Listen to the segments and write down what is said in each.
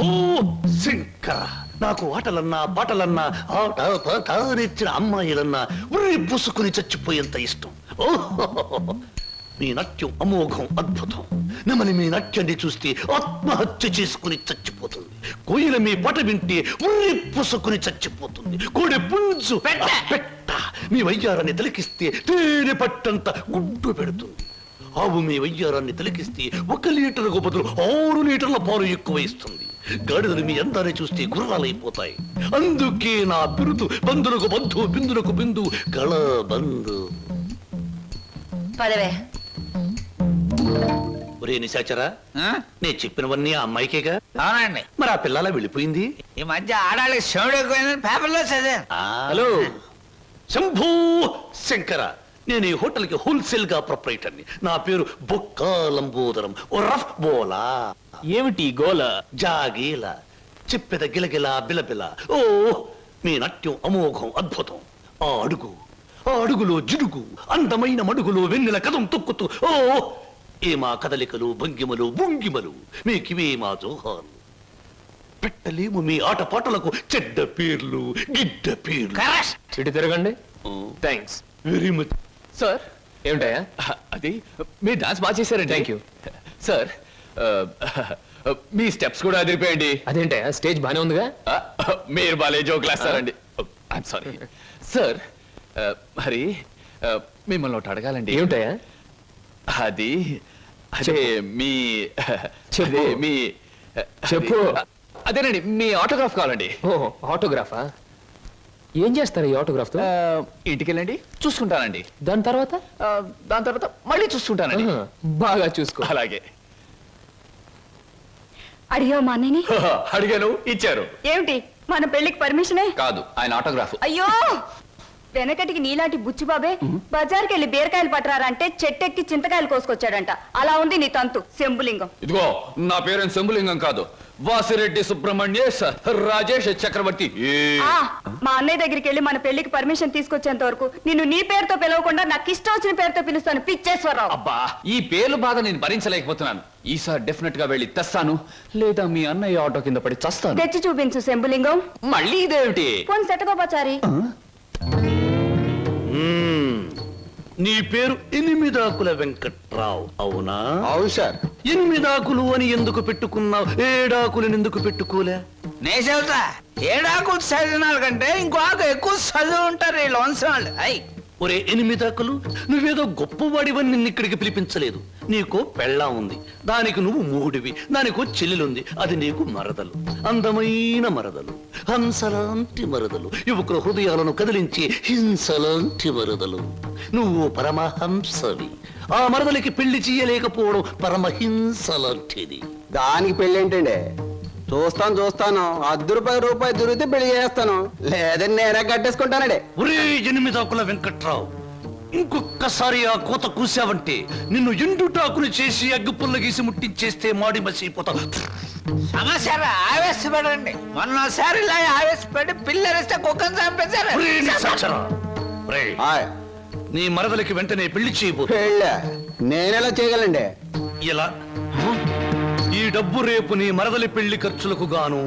ఓ శంకర, నాకు ఆటలన్నా పాటలన్నా ఆట పాట నేర్చిన అమ్మాయిలన్నా ఉర్రి పూసుకుని చచ్చిపోయేంత ఇష్టం. ఓహో, మీ నాట్యం అమోఘం, అద్భుతం. నమని మీ నాట్యాన్ని చూస్తే ఆత్మహత్య చేసుకుని చచ్చిపోతుంది. కోయిల మీ పాట వింటే ఉర్రి పూసుకుని చచ్చిపోతుంది. కోడి పుంజు పెట్ట మీ వయ్యారాన్ని తిలకిస్తే తేనె పట్టంత గుడ్డు పెడుతుంది. ఆవు మీ వయ్యారాన్ని తిలకిస్తే 1 లీటర్కు బదులు 6 లీటర్ల పాలు ఎక్కువ ఇస్తుంది. గాడిదలు మీ అందాన్ని చూస్తే గుర్రాలైపోతాయి. అందుకే నా బిరుదు బంధులకు బంధు, బిందులకు బిందు, గళ బంధు. పదవే. ఒరే నిశాచరా, నేను చెప్పినవన్నీ ఆ అమ్మాయికేగా? అవునండి. మరి ఆ పిల్లలా వెళ్ళిపోయింది. ఈ మధ్య ఆడాళ్ళకి శివుడు ఎక్కువైందని పేపర్లో చదివాను. హలో శంభూ శంకర, నేను ఈ హోటల్కి హోల్సేల్ గా ప్రొపరేటర్ని. నా పేరు బొక్కా లంబోదరం, ఓ రఫ్ బోలా. ఏమిటి గోల? జాగీల చెప్పెద గిలగిల బిలబిల. ఓ మీ నాట్యం అమోఘం, అద్భుతం. ఆ అడుగులో జిడుగు, అందమైన మడుగులో వెన్నెల కదం తొక్కుతూ. ఓ ఏ మా కదలికలు, భంగిమలు, భుంగిమలు, మీకివే మా జోహాలు. పెట్టలేము మీ ఆటపాటలకు చెడ్డ పేర్లు, గిడ్డ పేర్లు. ఇటు తిరగండి. Thanks very much sir. ఏమిటయా అది? మీరు డాన్స్ బాగా చేశారండి. Thank you sir. మీ స్టెప్స్ కూడా అదిరిపోయండి. అదేంటయా, స్టేజ్ బానే ఉందిగా. మీరు బాలే జోకులు వేస్తారండి. I'm sorry sir. మరి మిమ్మల్ని ఒకటి అడగాలండి. ఏమిటయా అది? అదే మీ చెప్పు. అదేనండి, మీ ఆటోగ్రాఫ్ కావాలండి. ఓ ఆటోగ్రాఫా? ఏం చేస్తారు ఈ ఆటోగ్రాఫ్ తో? ఇంటికి వెళ్ళండి, చూసుకుంటానండి. దాని తర్వాత మళ్ళీ చూసుకుంటానండి. బాగా చూసుకో. అలాగే. అడిగావు మా అన్నయ్యని? అడిగాను, ఇచ్చారు. ఏమిటి, మన పెళ్లికి పర్మిషనే? కాదు, ఆయన ఆటోగ్రాఫ్. అయ్యో, వెనకటికి నీలాంటి బుచ్చిబాబే బజార్కి వెళ్ళి బీరకాయలు పట్టరారంటే చెట్టెక్కి చింతకాయలు కోసుకొచ్చాడంట. అలా ఉంది నీ తంతు శంభులింగం. ఇదిగో, నా పేరు శంభులింగం కాదు, వాసిరెడ్డి సుబ్రహ్మణ్యేశ్ రాజేష్ చక్రవర్తి. మా అన్నయ్య దగ్గరికి వెళ్ళి మన పెళ్లికి పర్మిషన్ తీసుకొచ్చేంత వరకు నిన్ను నీ పేరుతో పిలవకుండా నాకు ఇష్టం వచ్చిన పేరుతో పిలుస్తాను. పిచ్చేశ్వరరావు. అబ్బా, ఈ పేర్లు బాధ నేను భరించలేకపోతున్నాను. ఈసారి డెఫినెట్ గా వెళ్ళి తెస్తాను, లేదా మీ అన్నయ్య ఆటో కింద పడి చస్తాను. తెచ్చి చూపించు శంభులింగం. మళ్ళీ ఇదేమిటి? పోని సెటగోపచారి. నీ పేరు ఎనిమిదాకుల వెంకట్రావు, అవునా? అవును సార్. ఎనిమిదాకులు అని ఎందుకు పెట్టుకున్నావు? ఏడాకులను ఎందుకు పెట్టుకోలే? నే చెబుతా, 7 ఆకులు చదివిన కంటే ఇంకో ఆకు ఎక్కువ చదువు ఉంటారు ఈ లోన్సం వాళ్ళు. ఒరే ఎనిమిదాకులు, నువ్వేదో గొప్పవాడివని నిన్ను ఇక్కడికి పిలిపించలేదు. నీకో పెళ్ళాం ఉంది, దానికి నువ్వు మూడివి. దానికో చెల్లెలుంది, అది నీకు మరదలు. అందమైన మరదలు, హంసలాంటి మరదలు, యువకుల హృదయాలను కదిలించి హింసలాంటి మరదలు. నువ్వు పరమహంసవి. ఆ మరదలికి పెళ్లి చేయలేకపోవడం పరమహింస లాంటిది. దానికి పెళ్ళి ఏంటండి? చూస్తాను, ₹10 దొరికితే పెళ్లి చేస్తాను, లేదని నేనే కట్టేసుకుంటానండి. ఒరే ఎనిమిదాకుల వెంకట్రావు, ఇంకొక్కసారి ఆ కోత కూసావంటే నిన్ను ఎండుటాకులు చేసి అగ్గిపుల్ల గీసి ముట్టించేస్తే మాడి మసిపోతావు. సమస్య ఆవేశపడండి. మొన్నసారి ఇలా ఆవేశపడి పిల్లరిస్తే కుక్కను చంపేశారు. నీ మరదలకి వెంటనే పెళ్లి చేయబో. నేనెలా చేయగలండి? ఇలా ఈ డబ్బు రేపు నీ మరదలి పెళ్లి ఖర్చులకు గాను,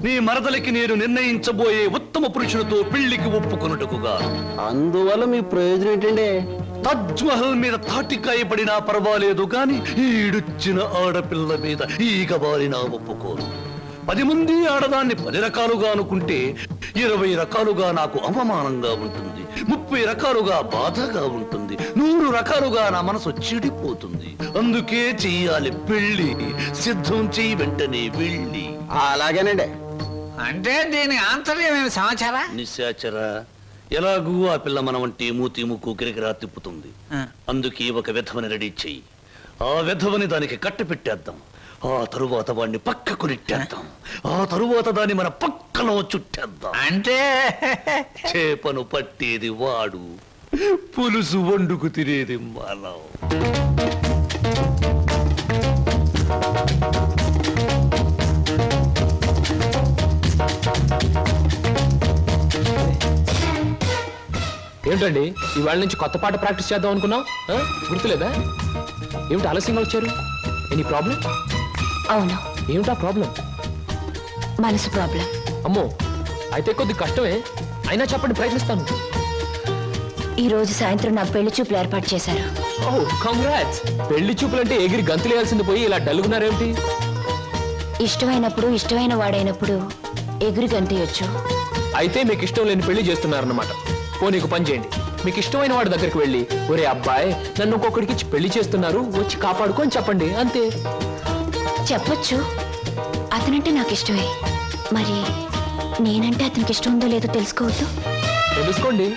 నీ మరదలికి నేను నిర్ణయించబోయే ఉత్తమ పురుషులతో పెళ్లికి ఒప్పుకొనుటకు గాను. అందువల్ల మీ ప్రయోజనం ఏంటండి? తాజ్ మహల్ మీద తాటికాయ పడినా పర్వాలేదు గాని ఈడుచ్చిన ఆడపిల్ల మీద ఈగ బారినా ఒప్పుకోను. 10 మంది ఆడదాన్ని 10 రకాలుగా అనుకుంటే 20 రకాలుగా నాకు అవమానంగా ఉంటుంది, 30 రకాలుగా బాధగా ఉంటుంది, 100 రకాలుగా నా మనసు చెడిపోతుంది. అందుకే చెయ్యాలి పెళ్లి. సిద్ధం చెయ్యి, వెంటనే వెళ్ళి. అలాగేనండి. అంటే దీని ఆంతర్యమైన సమాచారా? నిశాచరా, ఎలాగూ ఆ పిల్ల మన వంటి మూతి ముక్కు గిరిగిరా తిప్పుతుంది. అందుకే ఒక విధవని రెడీ చెయ్యి. ఆ విధవని దానికి కట్ట పెట్టేద్దాం. ఆ తరువాత వాడిని పక్కకు నెట్టేద్దాం. ఆ తరువాత దాన్ని మన పక్కలో చుట్టేద్దాం. అంటే చేపను పట్టేది వాడు, పులుసు వండుకు తినేది మనం. ఏమిటండి, ఇవాళ నుంచి కొత్త పాట ప్రాక్టీస్ చేద్దాం అనుకున్నాం, గుర్తులేదా? ఏమిటి ఆలస్యంగా వచ్చారు? Any problem? అవును. ఏమిటా ప్రాబ్లం? మనసు ప్రాబ్లం. అమ్మో, అయితే కొద్ది కష్టమే, అయినా చెప్పండి, ప్రయత్నిస్తాను. ఈ రోజు సాయంత్రం నా పెళ్లి చూపులు ఏర్పాటు చేశారు. ఓ కంగ్రాట్స్. పెళ్లి చూపులంటే ఎగిరి గంతులేయాల్సింది పోయి ఇలా డల్గున్నారేమిటి? ఇష్టమైనప్పుడు ఇష్టమైన వాడైనప్పుడు ఎగురు గంతయొచ్చు. అయితే మీకు ఇష్టం లేని పెళ్లి చేస్తున్నారన్నమాట. నీకు పని చేయండి, మీకు ఇష్టమైన వాడి దగ్గరికి వెళ్ళి, ఒరే అబ్బాయి, నన్ను ఒక్కొక్కడికి ఇచ్చి పెళ్లి చేస్తున్నారు, వచ్చి కాపాడుకొని చెప్పండి, అంతే. చెప్పొచ్చు, అతనంటే నాకు ఇష్టమే. మరి నేనంటే అతనికి ఇష్టం ఉందో లేదో తెలుసుకోవద్దు? తెలుసుకోండి.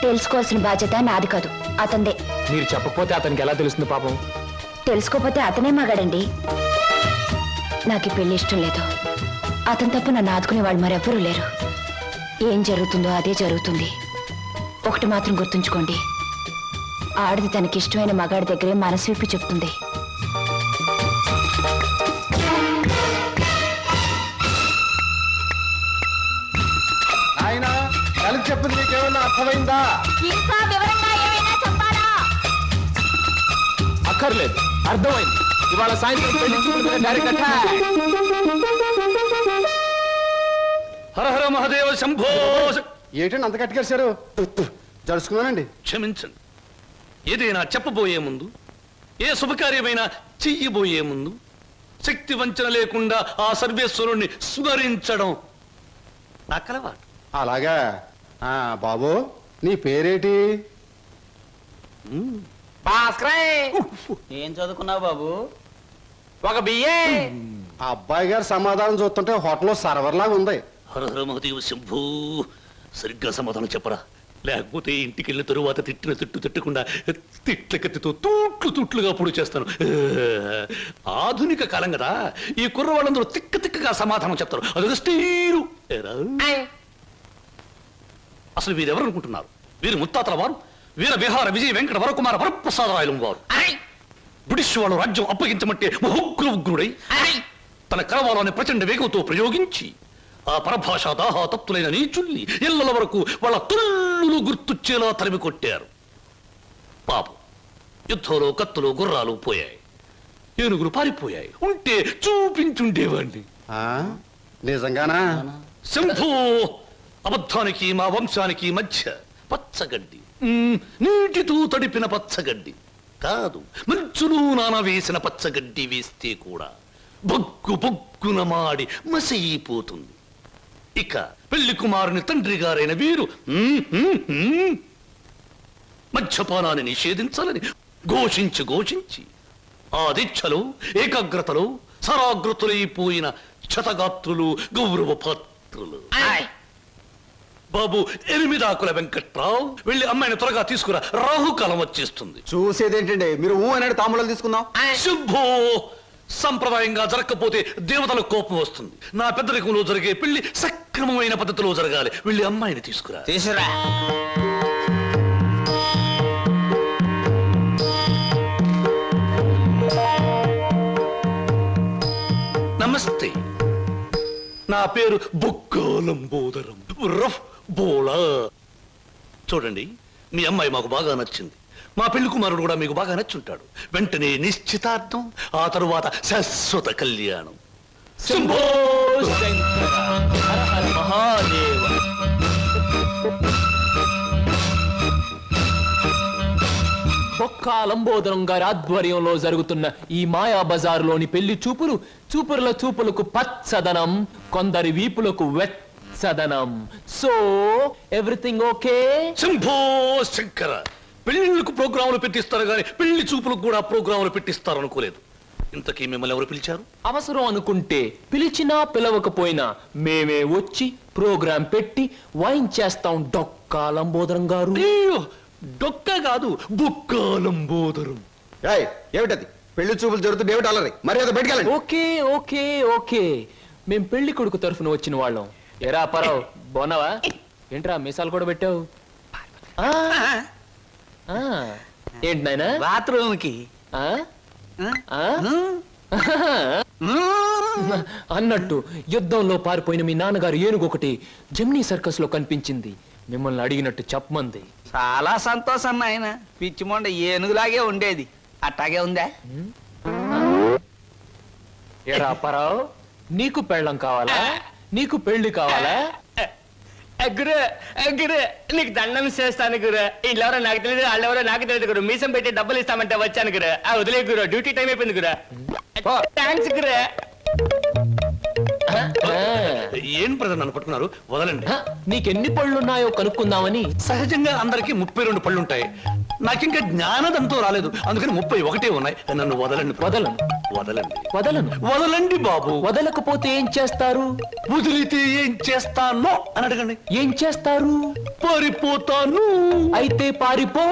తెలుసుకోవాల్సిన బాధ్యత నాది కాదు, అతందే. మీరు చెప్పకపోతే అతనికి ఎలా తెలుస్తుంది పాపం? తెలుసుకోపోతే అతనే మగాడండి. నాకు ఈ పెళ్లి ఇష్టం లేదు. అతను తప్ప నన్ను ఆదుకునే వాళ్ళు మరెవ్వరూ లేరు. ఏం జరుగుతుందో అదే జరుగుతుంది. ఒకటి మాత్రం గుర్తుంచుకోండి, ఆడది తనకి ఇష్టమైన మగాడి దగ్గరే మనసు విప్పి చెప్తుంది. ఆయన కలిసి చెప్పింది నీకేమన్నా అర్థమైందా? ఇంకా వివరంగా ఏమైనా చెప్పాలా? అక్కర్లేదు, అర్థమైంది. ఇవాళ సాయంత్రం పెళ్లి చూపుల మీద డైరెక్ట్ అటాక్. హర హర మహాదేవ శంభో. ఏంటండి అంత కట్టుకేశారు? జరుచుకున్నానండి. క్షమించండి. ఏదైనా చెప్పబోయే ముందు, ఏ శుభకార్యమైనా చెయ్యబోయే ముందు శక్తి వంచన లేకుండా ఆ సర్వేశ్వరుణ్ణి స్మరించడం నా కలవాటు. అలాగా. బాబు, నీ పేరేటి? ఏం చదువుకున్నావు బాబు? ఒక బిఏ. ఆ అబ్బాయి గారి సమాధానం చూస్తుంటే హోటల్లో సర్వర్ లాగా ఉంది. హర హర మహాదేవ శంభూ. సరిగ్గా సమాధానం చెప్పరా, లేకపోతే ఇంటికి వెళ్ళిన తరువాత తిట్టిన తిట్టు తిట్టకుండా తిట్ల కత్తితో తూట్లుగా పొడి చేస్తాను. ఆధునిక కాలం కదా, ఈ కుర్రవాళ్ళందరూ తిక్కగా సమాధానం చెప్తారు. అదొక స్టీరు. అసలు వీరెవరు అనుకుంటున్నారు? వీరు ముత్తాతల వారు, వీర విహార విజయ వెంకట వరకుమార వరప్రసాదరాయలు వారు. బ్రిటిష్ వాళ్ళు రాజ్యం అప్పగించమంటే ఉగ్రుడై తన కరవాలని ప్రచండ వేగంతో ప్రయోగించి ఆ పరభాషా దాహాతత్తులైన నీచుల్ని ఇళ్ల వరకు వాళ్ళ తుల్లులు గుర్తుచ్చేలా తరిమి కొట్టారు. పాపం, యుద్ధంలో కత్తులు గుర్రాలు పోయాయి, ఏనుగులు పారిపోయాయి. ఉంటే చూపించుండేవాడిని. నిజంగానా? శంభూ, అబద్ధానికి మా వంశానికి మధ్య పచ్చగడ్డి, నీటితో తడిపిన పచ్చగడ్డి కాదు, మంచులు నాన వేసిన పచ్చగడ్డి వేస్తే కూడా బొగ్గు బొగ్గున మాడి మసైపోతుంది. ఇక పెళ్లి కుమారుని తండ్రి గారైన వీరు మద్యపానాన్ని నిషేధించాలని ఘోషించి ఆ దీక్షలో ఏకాగ్రతలో సరాగ్రతులైపోయిన క్షతగాత్రులు, గౌరవ పాత్రులు. బాబు, 8 ఆకుల వెంకట్రావు, వెళ్ళి అమ్మాయిని త్వరగా తీసుకురా, రాహుకాలం వచ్చేస్తుంది. చూసేదేంటండి, మీరు అనేది తాములు తీసుకుందాం. శుభో. సంప్రదాయంగా జరగకపోతే దేవతలకు కోపం వస్తుంది. నా పెద్దరికంలో జరిగే పెళ్లి సక్రమమైన పద్ధతిలో జరగాలి. వెళ్ళి అమ్మాయిని తీసుకురా. తీసురా. నమస్తే, నా పేరు బొక్కాలంబోదరం రఫ్ బోలా. చూడండి, మీ అమ్మాయి మాకు బాగా నచ్చింది. మా పెళ్లి కుమారుడు కూడా మీకు బాగా నచ్చుంటాడు. వెంటనే నిశ్చితార్థం, ఆ తరువాత శాశ్వత కళ్యాణం. శంభో శంకర, హర హర మహాదేవ. బొక్కాలంబోదరం గారి ఆధ్వర్యంలో జరుగుతున్న ఈ మాయా బజారులోని పెళ్లి చూపుల చూపులకు పచ్చదనం, కొందరి వీపులకు వెచ్చదనం. So everything okay? Shambho Shankara, పెళ్లిళ్ళకు ప్రోగ్రాములు పెట్టిస్తారు కానీ పెళ్లి చూపులకు కూడా ప్రోగ్రాములు పెట్టిస్తారు అనుకోలేదు. ఇంతకీ మిమ్మల్ని ఎవరు పిలిచారు? అవసరం అనుకుంటే పిలిచినా పిలవకపోయినా మేమే వచ్చి ప్రోగ్రాం పెట్టి వాయించేస్తాం డొక్కాలంబోదరం గారు. డొక్క కాదు, బొక్కాలంబోదరం. ఏమిటది? పెళ్లి చూపులు జరుగుతుంది, ఏమిటి అలరి? మరి అది బయటకెళ్ళండి. ఓకే ఓకే ఓకే, మేం పెళ్లి కొడుకు తరఫున వచ్చిన వాళ్ళం. ఎరా పరావు, బోనవా? ఏంట్రా మీసాలు కూడా పెట్టావు? ఏంటి నాయనా? బాత్రూమ్ కి అన్నట్టు యుద్ధంలో పారిపోయిన మీ నాన్నగారు ఏనుగొకటి జెమినీ సర్కస్ లో కనిపించింది. మిమ్మల్ని అడిగినట్టు చెప్పమంది. చాలా సంతోషం నాయన. పిచ్చి మొండ ఏనుగులాగే ఉండేది, అట్టాగే ఉందా? ఎరా పరావు, నీకు పెళ్ళం కావాలా నీకు పెళ్లి కావాలా? గురు గురు నీకు దండం చేస్తాను గురు. వీళ్ళెవరో నాకు తెలియదు, వాళ్ళెవరో నాకు తెలియదు గురు. మీసం పెట్టి డబ్బులు ఇస్తామంటే వచ్చాను గురు. వదిలే గురు, డ్యూటీ టైం అయిపోయింది గురు. థ్యాంక్స్ గురు. ఏం ప్రజలు నన్ను పట్టుకున్నారు? వదలండి. నీకెన్ని పళ్ళున్నాయో కనుక్కుందామని. సహజంగా అందరికి 32 పళ్ళుంటాయి. నాకింకా జ్ఞానదంతో రాలేదు, అందుకని 31 ఉన్నాయి. నన్ను వదలండి. వదలను వదలండి. వదలను. వదలండి బాబు. వదలకపోతే ఏం చేస్తారు? వదిలితే ఏం చేస్తానో అని అడగండి. ఏం చేస్తారు? పారిపోతాను. అయితే పారిపో.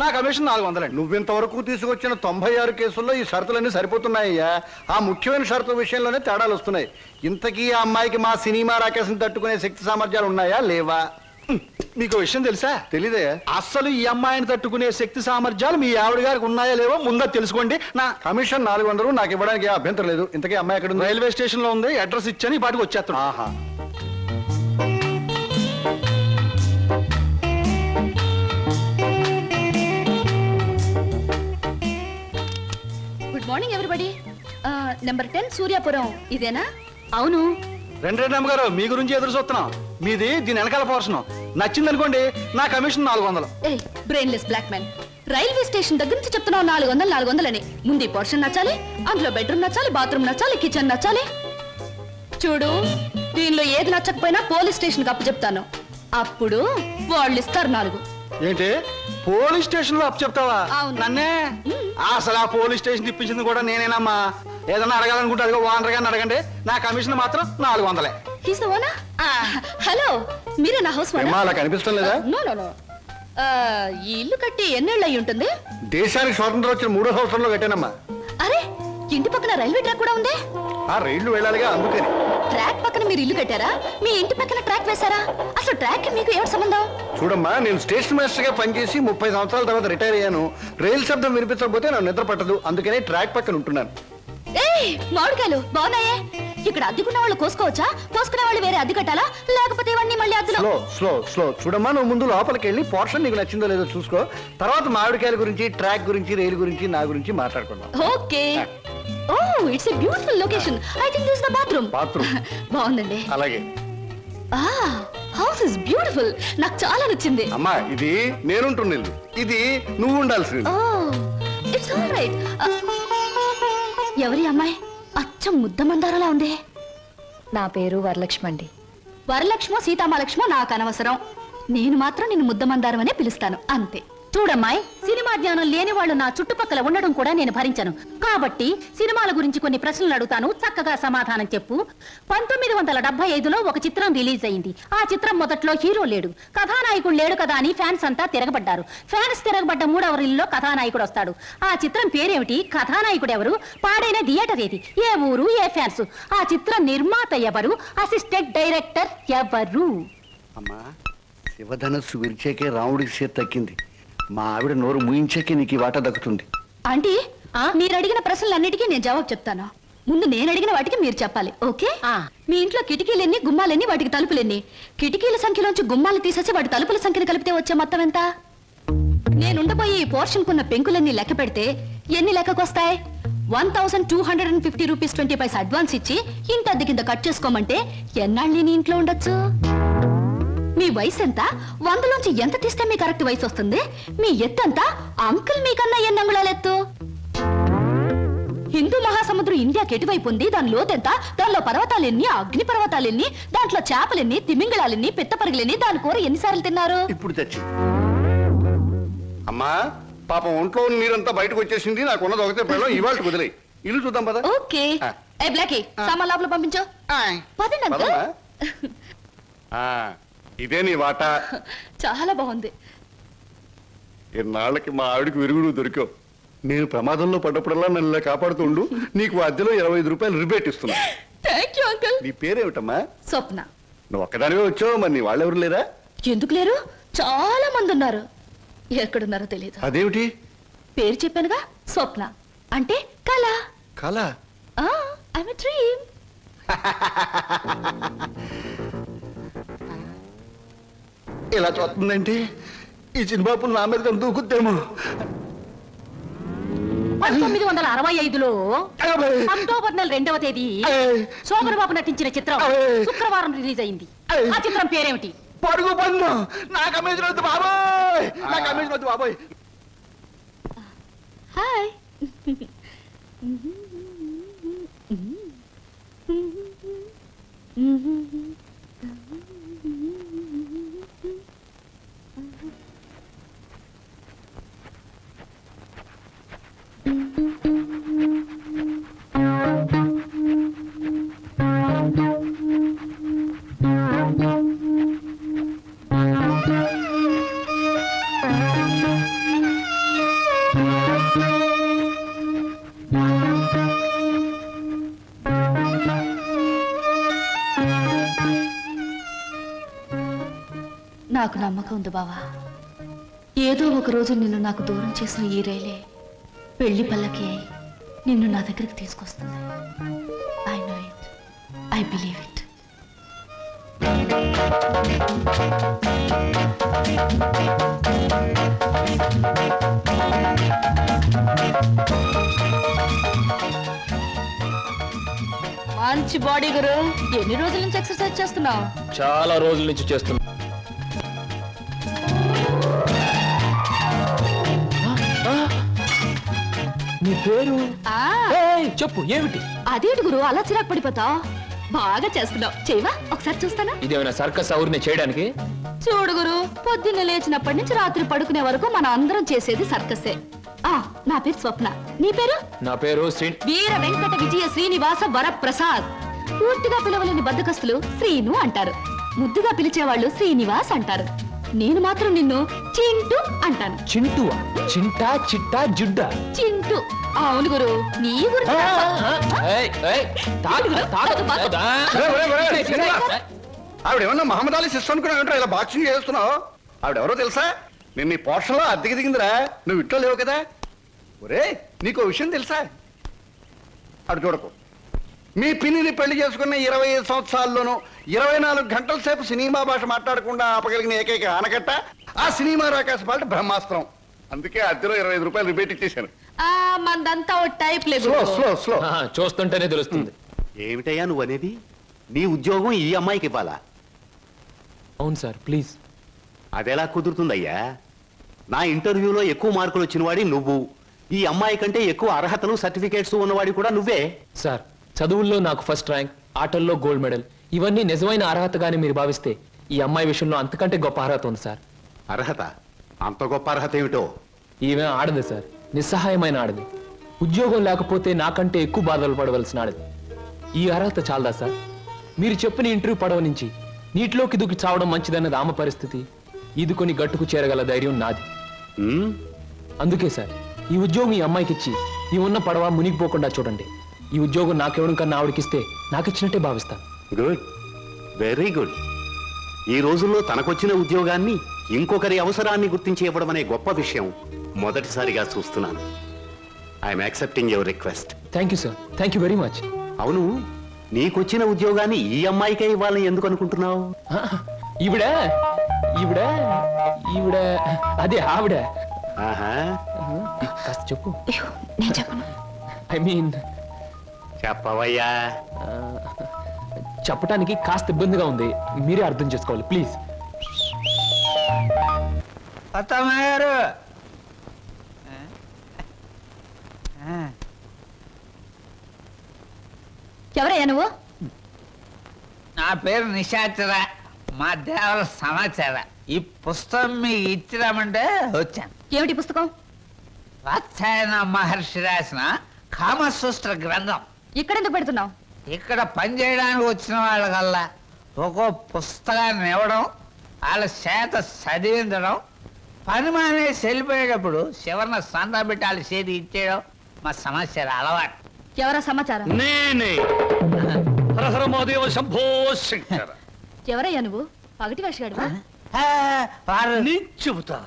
నా కమిషన్ 400. నువ్వింతవరకు తీసుకొచ్చిన 96 కేసుల్లో ఈ షరతులన్నీ సరిపోతున్నాయ్యా. ఆ ముఖ్యమైన షరతుల విషయంలోనే తేడాలు వస్తున్నాయి. ఇంతకీ ఆ అమ్మాయికి మా సినిమా రాకేశం తట్టుకునే శక్తి సామర్థ్యాలు ఉన్నాయా లేవా? మీకు విషయం తెలుసా? తెలీదే. అస్సలు ఈ అమ్మాయిని తట్టుకునే శక్తి సామర్థ్యాలు మీ ఆవిడ గారికి ఉన్నాయా లేవో ముందా తెలుసుకోండి. నా కమిషన్ 400 నాకు ఇవ్వడానికి అభ్యంతరం లేదు. ఇంతకీ అమ్మాయి ఎక్కడ ఉంది? రైల్వే స్టేషన్ లో ఉంది. అడ్రస్ ఇచ్చాను, ఈ పాటికి వచ్చేస్తాను. ఆహా. Good morning everybody. Number 10 Suryapuram ఇదేనా? అవును. రెండు అమ్మగారు, మీ గురించి ఎదురు చూస్తున్నాం. మీది దీని వెనకాల పోర్షన్. నచ్చింది అనుకోండి, నా commission 400. A brainless black man, railway station దగ్గర నుంచి చెప్తున్నావు 400 అని. ముందు ఈ పోర్షన్ నచ్చాలి, అందులో బెడ్రూమ్ నచ్చాలి, బాత్రూమ్ నచ్చాలి, కిచెన్ నచ్చాలి. చూడు, దీనిలో ఏది నచ్చకపోయినా పోలీస్ స్టేషన్ కి అప్పు చెప్తాను. అప్పుడు వాళ్ళు ఇస్తారు 4. ఏంటి పోలీస్ స్టేషన్ లో అప్పు చెప్తావా? అవును. నన్నే? అసలు ఆ పోలీస్ స్టేషన్ ఇప్పించింది కూడా నేనేనమ్మా. ఏదన్నా అడగాలనుకుంటే అదిగో ఓనర్ గారిని అడగండి. నా కమిషన్ మాత్రం 400. He's the owner. హలో, మీరే నా హౌస్ ఓనర్? అలా కనిపిస్తాం లేదా? No no no. ఈ ఇల్లు కట్టి ఎన్నేళ్ళు అయి ఉంటుంది? దేశానికి స్వాతంత్రం వచ్చిన 3వ సంవత్సరంలో కట్టానమ్మా. అరే, ఇంటి పక్కన రైల్వే ట్రాక్ కూడా ఉంది. ఆ రైళ్లు వెళ్ళాలిగా, అందుకని. ట్రాక్ పక్కన మీరు ఇల్లు కట్టారా? మీ ఇంటి పక్కన ట్రాక్ వేశారా? అసలు ట్రాక్ మీకు ఏమిటి సంబంధం? చూడమ్మా, నేను స్టేషన్ మాస్టర్ గా పనిచేసి 30 సంవత్సరాల తర్వాత రిటైర్ అయ్యాను. రైలు శబ్దం వినిపించకపోతే నాకు నిద్ర పట్టదు, అందుకనే ట్రాక్ పక్కన ఉంటున్నాను. ఏయ్, మామిడికాయలు బాగున్నాయే. ఇక్కడ అద్దెకున్న వాళ్ళు కోసుకోవచ్చా? కోసుకునే వాళ్ళు వేరే అద్దె కట్టాలా? లేకపోతే ఇవన్నీ మళ్ళీ అద్దెలో? Slow slow slow. చూడమ్మా, నువ్వు ముందు లోపలికి వెళ్ళి పోర్షన్ నీకు నచ్చిందో లేదో చూసుకో. తర్వాత మామిడికాయల గురించి, ట్రాక్ గురించి, రైలు గురించి, నా గురించి మాట్లాడుకుందాం. Okay. Oh, it's a beautiful location. I think this the bathroom. బాగుందండి. అలాగే. House is beautiful. నాకు చాలా నచ్చింది. అమ్మా, ఇది నేనుంటున్న ఇల్లు, ఇది నువ్వు ఉండాల్సింది. It's all right. ఎవరి అమ్మాయి? అచ్చం ముద్ద మందారలా ఉంది. నా పేరు వరలక్ష్మి అండి. వరలక్ష్మో సీతామలక్ష్మో నాకు అనవసరం. నేను మాత్రం నిన్ను ముద్ద మందారం అనే పిలుస్తాను, అంతే. చూడమ్మాయి, సినిమా జ్ఞానం లేని వాళ్ళు నా చుట్టుపక్కల ఉండడం కూడా నేను భరించను. కాబట్టి సినిమాల గురించి కొన్ని ప్రశ్నలు అడుగుతాను, చక్కగా సమాధానం చెప్పు. 1975లో ఒక చిత్రం రిలీజ్ అయింది. ఆ చిత్రం మొదట్లో హీరో లేడు, కథానాయకుడు లేడు కదా అని ఫ్యాన్స్ అంతా తిరగబడ్డారు. ఫ్యాన్స్ తిరగబడ్డ 3వ రీల్లో కథానాయకుడు వస్తాడు. ఆ చిత్రం పేరేమిటి? కథానాయకుడు ఎవరు? పాడైన థియేటర్ ఏది? ఏ ఊరు? ఏ ఫ్యాన్స్? ఆ చిత్రం నిర్మాత ఎవరు? అసిస్టెంట్ డైరెక్టర్ ఎవరు? అమ్మా, శివధనస్సు విరిచేకే రాముడికి చేతి తక్కింది. మా ఆవిడ నోరు ముయించాకే నీకు ఈ వాటా దక్కుతుంది. ఆంటీ, మీరు అడిగిన ప్రశ్నలన్నిటికీ నేను జవాబు చెప్తాను. ముందు నేను అడిగిన వాటికి మీరు చెప్పాలి, ఓకే? మీ ఇంట్లో కిటికీలెన్ని, గుమ్మాలెన్ని, వాటికి తలుపులెన్ని? కిటికీల సంఖ్యలోంచి గుమ్మాలు తీసేసి వాటి తలుపుల సంఖ్యను కలిపితే వచ్చే మొత్తం ఎంత? నేనుండబోయి ఈ పోర్షన్ కున్న పెంకులన్నీ లెక్క పెడితే ఎన్ని లెక్కకొస్తాయి? 1250 రూపీస్ 20 పైసా అడ్వాన్స్ ఇచ్చి ఇంటి అద్దె కింద కట్ చేసుకోమంటే ఎన్నాళ్ళు నీ ఇంట్లో ఉండొచ్చు? మీ వయసు ఎంత? 100లోంచి ఎంత తీస్తే మీ కరెక్ట్ వయసు వస్తుంది? మీ ఎత్తు ఎంత? అంకుల్ మీకన్నా ఎన్ని అంగుళాలు ఎత్తు? హిందూ మహాసముద్రం ఇండియాకి ఎటువైపు ఉంది? దాని లోతెంత? దానిలో పర్వతాలెన్ని, అగ్ని పర్వతాలెన్ని, దాంట్లో చేపలెన్ని, తిమింగళాలెన్ని, పిత్తపరుగులెన్ని, దాని కూర ఎన్నిసార్లు తిన్నారు? ఇప్పుడు తెచ్చి అమ్మా, పాపం ఒంట్లో నీరంతా బయటకు వచ్చేసింది. నాకున్నది ఒకటే పిల్లలు, ఇవాళ కుదిలే. ఇల్లు చూద్దాం పద. ఓకే. ఏ బ్లాకీ, సామాన్ లోపల పంపించు. పదండి అంకుల్. ఇదే నీ వాటా. చాలా బాగుంది. ఇన్నాళ్ళకి మా ఆవిడకి విరుగుడు దొరికావు. నేను ప్రమాదంలో పడ్డప్పుడల్లా నన్ను ఇలా కాపాడుతుండు. నీకు అద్దెలో 25 రూపాయలు రిబేట్ ఇస్తున్నా. Thank you uncle. నీ పేరేమిటమ్మా? స్వప్న. నువ్వు ఒక్కదానివే వచ్చావు, మరి నీ వాళ్ళెవరు లేరా? ఎందుకు లేరు? చాలా మంది ఉన్నారు. ఎక్కడున్నారో తెలియదు. అదేమిటి? పేరు చెప్పానుగా, స్వప్న అంటే కళ. కళ? I'm a dream. ఇలా చూస్తుందంటే ఈ చిన్నబాబు నా మీద దూకుద్దేమో. 1965లో అక్టోబర్ నెల 2వ తేదీ శోభన్ బాబు నటించిన చిత్రం శుక్రవారం రిలీజ్ అయింది. ఆ చిత్రం పేరేమిటి? పడుగు పన్ను. నాకు అమేజన్ వద్దు బాబోయ్, నాకు అమేజన్ వద్దు బాబోయ్. హాయ్. నాకు నమ్మకం ఉంది బావా, ఏదో ఒక రోజు నిన్ను నాకు దూరం చేసిన ఈ రైలే పెళ్లి పల్లకి అయి నిన్ను నా దగ్గరికి తీసుకొస్తుంది. I know it, I believe it. మంచి బాడీ గురు. ఎన్ని రోజుల నుంచి ఎక్సర్సైజ్ చేస్తున్నావు? చాలా రోజుల నుంచి చేస్తున్నా. నీ పేరు చెప్పు, ఏమిటి? అదేంటి గురు అలా చిరాకు పడిపోతావు? బాగా చేస్తున్నావు. చేయవా ఒకసారి చూస్తానా? ఇదేమైనా సర్కస్ ఔర్ని చేయడానికి? చూడు గురు, పొద్దున్న లేచినప్పటి నుంచి రాత్రి పడుకునే వరకు మనం అందరం చేసేది సర్కసే. నా పేరు స్వప్న. నీ పేరు? నా పేరు వీర వెంకట విజయ శ్రీనివాస వరప్రసాద్. పూర్తిగా పిలవలేని బద్దకస్తులు శ్రీను అంటారు, ముద్దుగా పిలిచేవాళ్ళు శ్రీనివాస్ అంటారు. నేను మాత్రం నిన్ను చింటూ అంటాను. చింటూవా? చింటా, చిట్టా, జుడ్డా? చింటూ. అవును గురు, నీ గురించి ఆవిడేమన్నా మహమ్మద్ అలీ సిస్టర్ అనుకున్నా ఇలా బాక్సింగ్ చేస్తున్నావు? ఆవిడెవరో తెలుసా? నేను నీ పోర్షన్లో అద్దెకి దిగిందిరా, నువ్వు ఇంట్లో లేవు కదా. ఒరే నీకు విషయం తెలుసా? అటు చూడకు, మీ పిన్నిని పెళ్లి చేసుకున్న 25 సంవత్సరాల్లోనూ 24 గంటల సేపు సినిమా భాష మాట్లాడకుండా ఆపగలిగిన ఏకైక ఆనకట్ట ఆ సినిమా రాకాశ పాట బ్రహ్మాస్త్రం. అందుకే అద్దెలో 25 రూపాయలు రిబేట్ ఇచ్చేశాను. మందంతా టైప్ లేదు. చూస్తుంటేనే తెలుస్తుంది. ఏమిటయ్యా నువ్వు అనేది? నీ ఉద్యోగం ఈ అమ్మాయికి ఇవ్వాలా? అవును సార్, ప్లీజ్. అదెలా కుదురుతుందయ్యా? నా ఇంటర్వ్యూలో ఎక్కువ మార్కులు వచ్చినవాడి నువ్వు, ఈ అమ్మాయి కంటే ఎక్కువ అర్హతలు సర్టిఫికేట్స్ ఉన్నవాడి కూడా నువ్వే. సార్, చదువుల్లో నాకు ఫస్ట్ ర్యాంక్, ఆటల్లో గోల్డ్ మెడల్, ఇవన్నీ నిజమైన అర్హతగానే మీరు భావిస్తే ఈ అమ్మాయి విషయంలో అంతకంటే గొప్ప అర్హత ఉంది సార్. అర్హత? అంత గొప్ప అర్హత ఏమిటో? ఈమె ఆడదు సార్, నిస్సహాయమైన ఆడది. ఉద్యోగం లేకపోతే నాకంటే ఎక్కువ బాధలు పడవలసిన ఆడది. ఈ అర్హత చాలదా సార్? మీరు చెప్పిన ఇంటర్వ్యూ పడవ నుంచి నీటిలోకి దూకి చావడం మంచిదన్నది ఆమె పరిస్థితి. ఈదుకొని గట్టుకు చేరగల ధైర్యం నాది. అందుకే సార్, ఈ ఉద్యోగం ఈ అమ్మాయికి ఇచ్చి ఈ ఉన్న పడవ మునిగిపోకుండా చూడండి. ఈ ఉద్యోగం నాకెవడం కన్నా ఆవిడకిస్తే నాకిచ్చినట్టే భావిస్తాను. Good, very good. ఈ రోజుల్లో తనకొచ్చిన ఉద్యోగాన్ని ఇంకొకరి అవసరాన్ని గుర్తించి ఇవ్వడం అనే గొప్ప విషయం మొదటిసారిగా చూస్తున్నాను. I'm accepting your request. Thank you sir, thank you very much. అవును, నీకొచ్చిన ఉద్యోగాన్ని ఈ అమ్మాయికే ఇవ్వాలని ఎందుకు అనుకుంటున్నావు? ఈవిడ ఈవిడ ఈవిడ అదే ఆవిడ. కాస్త చెప్పు. నేను చెప్పను. ఐ మీన్ చెప్పవయ్యా. చెప్పడానికి కాస్త ఇబ్బందిగా ఉంది, మీరే అర్థం చేసుకోవాలి ప్లీజ్. అత్తమ్మారు, ఎవరయ్యా నువ్వు? నా పేరు నిశాచర, మా దేవర సమాచార. ఈ పుస్తకం మీకు ఇచ్చిరామంటే వచ్చాను. ఏమిటి పుస్తకం? వాత్సాయన మహర్షి రాసిన కామసూత్ర గ్రంథం. ఇక్కడెందుకు పెడుతున్నావు? ఇక్కడ పనిచేయడానికి వచ్చిన వాళ్ళకల్లా ఒక్కో పుస్తకాన్ని ఇవ్వడం, వాళ్ళ చేత చదివించడం, పని మానేసి వెళ్ళిపోయేటప్పుడు చివరిన సంతా పెట్టి వాళ్ళ చేతి ఇచ్చేయడం మా సమాచారం అలవాటు. ఎవరా సమాచారం? నేనే. హరహర మహాదేవ శంభో శంకర. ఎవరయ్యా నువ్వు? పగటి వేషగాడువా? నేను చెబుతా.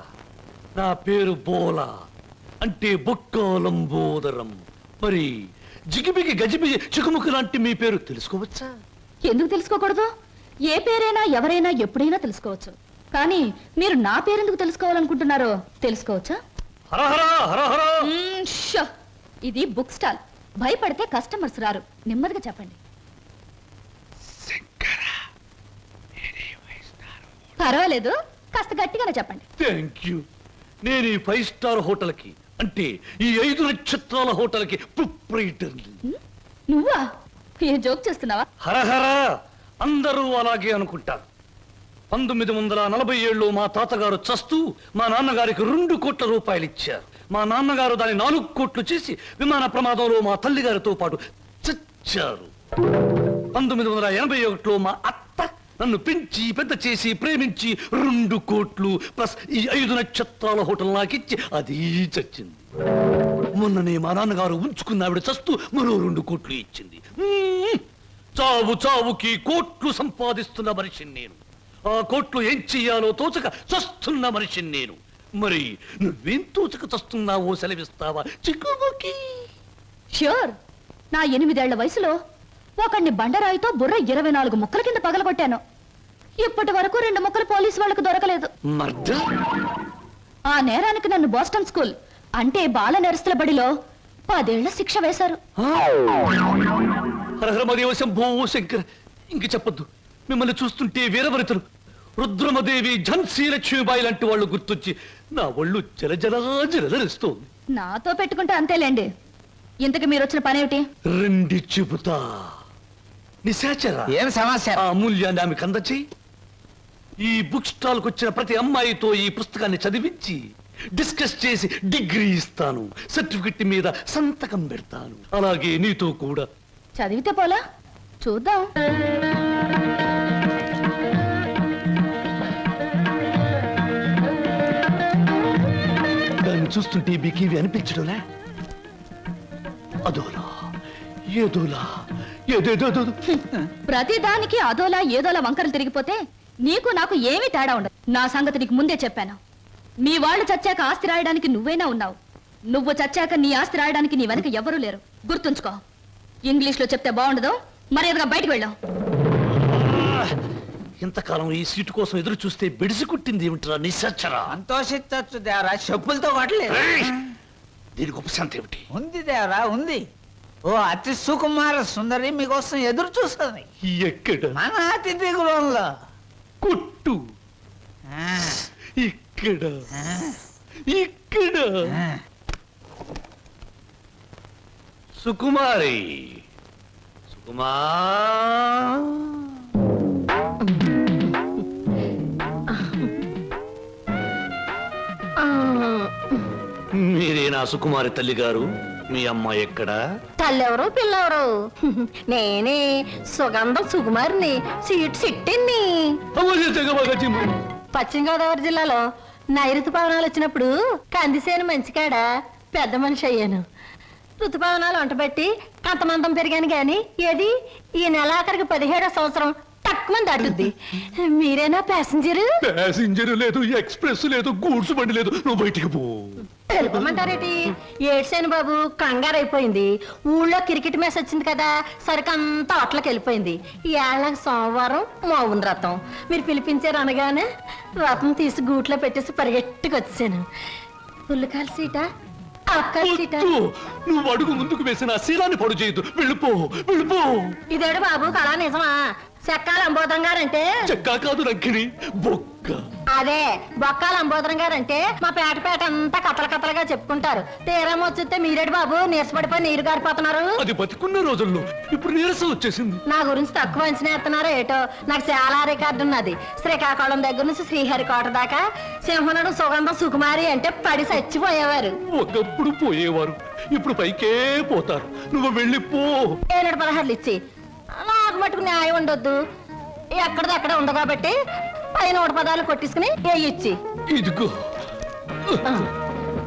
నా పేరు బోలా, అంటే బొక్కోలంబోదరం. మరి జిగిబిగి గజిబిగి చికుముకు లాంటి మీ పేరు తెలుసుకోవచ్చా? ఎందుకు తెలుసుకోకూడదు? ఏ పేరైనా ఎవరైనా ఎప్పుడైనా తెలుసుకోవచ్చు. కానీ మీరు నా పేరెందుకు తెలుసుకోవాలనుకుంటున్నారో తెలుసుకోవచ్చా? హరహర హరహర. ఇది బుక్ స్టాల్. భయపడితే కస్టమర్స్ రారు. నెమ్మదిగా చెప్పండి. పర్వాలేదు, కాస్త గట్టిగానే చెప్పండి. Thank you. నేను ఈ 5 స్టార్ హోటల్కి, అంటే ఈ 5 నక్షత్రాల హోటల్కి ప్రొప్రైటర్ని. నువ్వా? ఏ జోక్ చేస్తున్నావా? హరహర, అందరూ అలాగే అనుకుంటారు. 1947లో మా తాతగారు చస్తూ మా నాన్నగారికి 2 కోట్ల రూపాయలు ఇచ్చారు. మా నాన్నగారు దాన్ని 4 కోట్లు చేసి విమాన ప్రమాదంలో మా తల్లిగారితో పాటు చచ్చారు. 1981లో మా అత్త నన్ను పెంచి పెద్ద చేసి ప్రేమించి 2 కోట్లు ప్లస్ ఈ 5 నక్షత్రాల హోటల్ నాకిచ్చి అది చచ్చింది. మొన్ననే మా నాన్నగారు ఉంచుకున్న ఆవిడ చస్తూ మరో 2 కోట్లు ఇచ్చింది. చావు చావుకి కోట్లు సంపాదిస్తున్న మనిషిని నేను. ఆ కోట్లు ఏం చెయ్యాలో తోచక చస్తున్న మనిషిని నేను. మరి నువ్వేం తోచక చస్తున్నావో సెలవిస్తావా చిక్కుబుకి? ష్యూర్. నా 8 ఏళ్ల వయసులో ఒకడిని బండరాయితో బుర్ర 24 ముక్కల కింద పగలగొట్టాను. ఇప్పటి వరకు 2 ముక్కలు పోలీసు వాళ్ళకు దొరకలేదు. ఆ నేరానికి నన్ను బోస్టన్ స్కూల్ అంటే బాల నెరస్తుల బడిలో 10 ఏళ్ల శిక్ష వేశారు. హరహరమదేవ శంభో శంకర్. ఇంక చెప్పొద్దు. మిమ్మల్ని చూస్తుంటే వీరవరితలు రుద్రమదేవి, ఝాన్సీ లక్ష్మీబాయి లాంటి వాళ్ళు గుర్తొచ్చి నా ఒళ్ళు జలజలస్తోంది. నాతో పెట్టుకుంటే అంతేలేండి. ఇంతకు మీరు వచ్చిన పనేమిటి? రండి చెబుతా. నిశాచర, ఏం సమస్య? ఆ అమూల్యాన్ని ఆమెకు అందచేయి. ఈ బుక్ స్టాల్ కు వచ్చిన ప్రతి అమ్మాయితో ఈ పుస్తకాన్ని చదివించి డిస్కస్ చేసి డిగ్రీ ఇస్తాను. సర్టిఫికెట్ మీద సంతకం పెడతాను. అలాగే నీతో కూడా. చదివితే పోలా? చూద్దాం. దాన్ని చూస్తుంటే బికివి అనిపించడంలే? అదోలా ఏదోలా ఏదేదో. ప్రతి దానికి అదోలా ఏదోలా వంకరలు తిరిగిపోతే నీకు నాకు ఏమీ తేడా ఉండదు. నా సంగతి నీకు ముందే చెప్పాను. మీ వాళ్ళు చచ్చాక ఆస్తి రాయడానికి నువ్వైనా ఉన్నావు. నువ్వు చచ్చాక నీ ఆస్తి రాయడానికి నీ వెనక ఎవరూ లేరు. గుర్తుంచుకో. ఇంగ్లీష్ లో చెప్తే బాగుండదు. మర్యాదగా బయటకు వెళ్ళాం. ఇంతకాలం ఈ సీటు కోసం ఎదురు చూస్తే బెడిసి కుట్టింది ఏమిట్రా నిశాచరా? సంతోషించచ్చు దేవరా, చెప్పులతో కొట్టలేదు. దీనికి ఉపశాంతి ఏమిటి? ఉంది దేవరా, ఉంది. ఓ అతి సుకుమార సుందరి మీకోసం ఎదురు చూస్తుంది. ఎక్కడ? మన అతిథి గృహంలో. కొట్టు. ఇక్కడ ఇక్కడ. సుకుమారి, సుకుమా. మీరేనా సుకుమారి తల్లి గారు? మీ అమ్మాయి ఎక్కడా? తల్లెవరు పిల్లెవరు? నేనే సుగంధం సుకుమారిని, సీట్ సిట్టిని. పశ్చిమ గోదావరి జిల్లాలో నైరుతు పవనాలు వచ్చినప్పుడు కందిసేను మంచికాడ పెద్ద మనిషి అయ్యాను. ఋతుపవనాలు వంటబెట్టి కంతమంతం పెరిగాను గాని ఏది ఈ నెలాఖరికి 17వ సంవత్సరం తక్కువ దాటుద్ది. మీరేనా ప్యాసింజర్? ప్యాసింజర్ లేదు, ఎక్స్ప్రెస్ లేదు, గూడ్స్ బండి లేదు. నువ్వు బయటికి పో. తెలుపమంటారేటి? ఏడ్సేను బాబు, కంగారు అయిపోయింది. ఊళ్ళో క్రికెట్ మ్యాచ్ వచ్చింది కదా, సరికంతా అట్లకి వెళ్ళిపోయింది. ఈ ఏళ్ళకి సోమవారం మౌన రథం. మీరు పిలిపించారు అనగానే రథం తీసి గూట్లో పెట్టేసి పరిగెట్టుకు వచ్చాను. పుల్లకాల సీట, అక్క సీట. నువ్వు అడుగు ముందుకు వేసిన శీలాన్ని పడు చేయదు. వెళ్ళిపో, వెళ్ళిపో. ఇదేడు బాబు కళా నిజమా? చెక్కాల అంబోధం గారంటే చెక్కా కాదు రంకిని, బొక్క. అదే బొక్కాల అంబోధరం గారంటే మా పేట అంతా కథలుగా చెప్పుకుంటారు. తీరం వచ్చేస్తే మీరేడు బాబు నీరసపడిపోయి నీరు గారిపోతున్నారు. అది బతికున్న రోజుల్లో, ఇప్పుడు నీరసం వచ్చేసింది. నా గురించి తక్కువ అంచనా ఎత్తున్నారో ఏటో. నాకు చాలా రికార్డు ఉన్నది. శ్రీకాకుళం దగ్గర నుంచి శ్రీహరికోట దాకా సింహనుడు సుగంధం సుకుమారి అంటే పడి చచ్చిపోయేవారు. ఒకప్పుడు పోయేవారు, ఇప్పుడు పైకే పోతారు. నువ్వు వెళ్ళిపో. 716 ఇచ్చి నాకు మటుకు న్యాయం ఉండొద్దు. ఎక్కడిది అక్కడ ఉంది కాబట్టి పైన 110 కొట్టించుకుని ఇచ్చి. ఇదిగో